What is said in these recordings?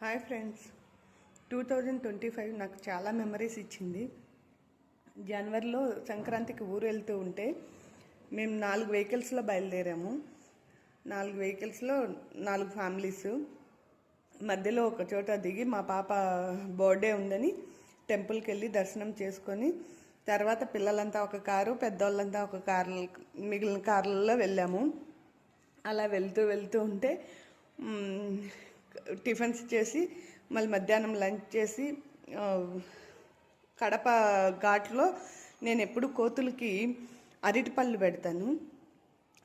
Hi friends, 2025 నాకు చాలా memories ఇచ్చింది. జనవరిలో సంక్రాంతికి ఊరు వెళ్తూ ఉంటే మేము 4 వెహికల్స్లో బయలుదేరాము. 4 వెహికల్స్లో 4 ఫ్యామిలీస్. మధ్యలో ఒక చోట దిగి మా పాప బర్త్డే ఉందని టెంపుల్కి వెళ్ళి దర్శనం చేసుకొని తర్వాత పిల్లలంతా ఒక కారు, పెద్దవాళ్ళంతా ఒక కారు, మిగిలిన కార్లలో వెళ్ళాము. అలా వెళ్తూ ఉంటే టిఫిన్స్ చేసి మళ్ళీ మధ్యాహ్నం లంచ్ చేసి కడప ఘాట్లో నేను ఎప్పుడు కోతులకి అరటిపళ్ళు పెడతాను.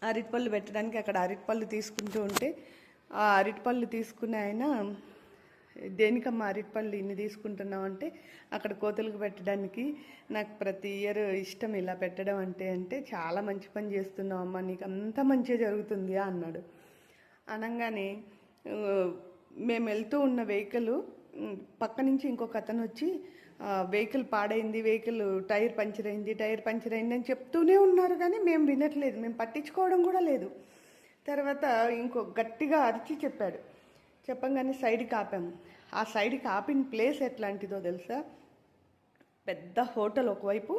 అరటిపళ్ళు పెట్టడానికి అక్కడ అరటిపళ్ళు తీసుకుంటూ ఉంటే ఆ అరటిపళ్ళు తీసుకునే ఆయన, దేనికమ్మా అరటిపళ్ళు ఇన్ని తీసుకుంటున్నావు అంటే, అక్కడ కోతులకు పెట్టడానికి. నాకు ప్రతి ఇయర్ ఇష్టం ఇలా పెట్టడం అంటే చాలా మంచి పని చేస్తున్నావు అమ్మా, నీకు అంత మంచిగా జరుగుతుంది అన్నాడు. అనగానే మేము వెళ్తూ ఉన్న వెహికల్ పక్క నుంచి ఇంకొక అతను వచ్చి వెహికల్ పాడైంది, వెహికల్ టైర్ పంచర్ అయింది అని చెప్తూనే ఉన్నారు. కానీ మేము వినట్లేదు, మేము పట్టించుకోవడం కూడా లేదు. తర్వాత ఇంకో గట్టిగా అరిచి చెప్పంగానే సైడ్కి ఆపాము. ఆ సైడ్కి ఆపిన ప్లేస్ ఎట్లాంటిదో తెలుసా? పెద్ద హోటల్ ఒకవైపు,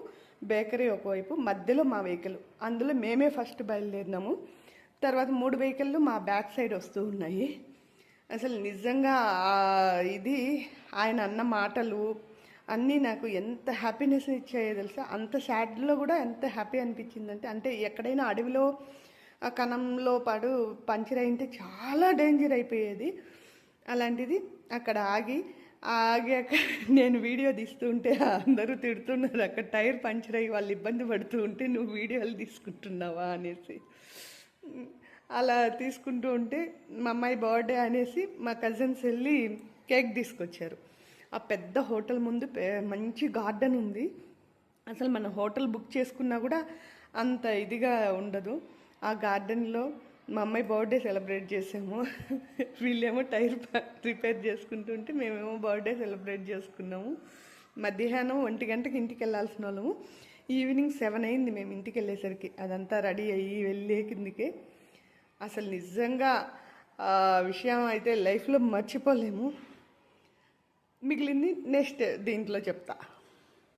బేకరీ ఒకవైపు, మధ్యలో మా వెహికల్. అందులో మేమే ఫస్ట్ బయలుదేరినాము. తర్వాత 3 వెహికల్లు మా బ్యాక్ సైడ్ వస్తూ ఉన్నాయి. అసలు నిజంగా ఇది ఆయన అన్న మాటలు అన్నీ నాకు ఎంత హ్యాపీనెస్ ఇచ్చాయో తెలుసా. అంత సాడ్లో కూడా ఎంత హ్యాపీ అనిపించిందంటే, అంటే ఎక్కడైనా అడవిలో ఆ కణంలో పంచర్ అయితే చాలా డేంజర్ అయిపోయేది. అలాంటిది అక్కడ ఆగాక నేను వీడియో తీస్తుంటే అందరూ తిడుతున్నారు, అక్కడ టైర్ పంచర్ అయ్యి వాళ్ళు ఇబ్బంది పడుతూ ఉంటే నువ్వు వీడియోలు తీసుకుంటున్నావా అనేసి. అలా తీసుకుంటూ ఉంటే మా అమ్మాయి బర్త్డే అనేసి మా కజిన్స్ వెళ్ళి కేక్ తీసుకొచ్చారు. ఆ పెద్ద హోటల్ ముందు మంచి గార్డెన్ ఉంది. అసలు మన హోటల్ బుక్ చేసుకున్నా కూడా అంత ఇదిగా ఉండదు. ఆ గార్డెన్లో మా అమ్మాయి బర్త్డే సెలబ్రేట్ చేసాము. వీళ్ళేమో టైర్ రిపేర్ చేసుకుంటుంటే మేమేమో బర్త్డే సెలబ్రేట్ చేసుకున్నాము. మధ్యాహ్నం 1 గంటకి ఇంటికి వెళ్ళాల్సిన వాళ్ళము. ఈవినింగ్ 7 అయింది మేము ఇంటికి వెళ్ళేసరికి. అదంతా రెడీ అయ్యి వెళ్ళే కిందికే. అసలు నిజంగా విషయం అయితే లైఫ్లో మర్చిపోలేము. మిగిలింది నెక్స్ట్ దీంట్లో చెప్తా.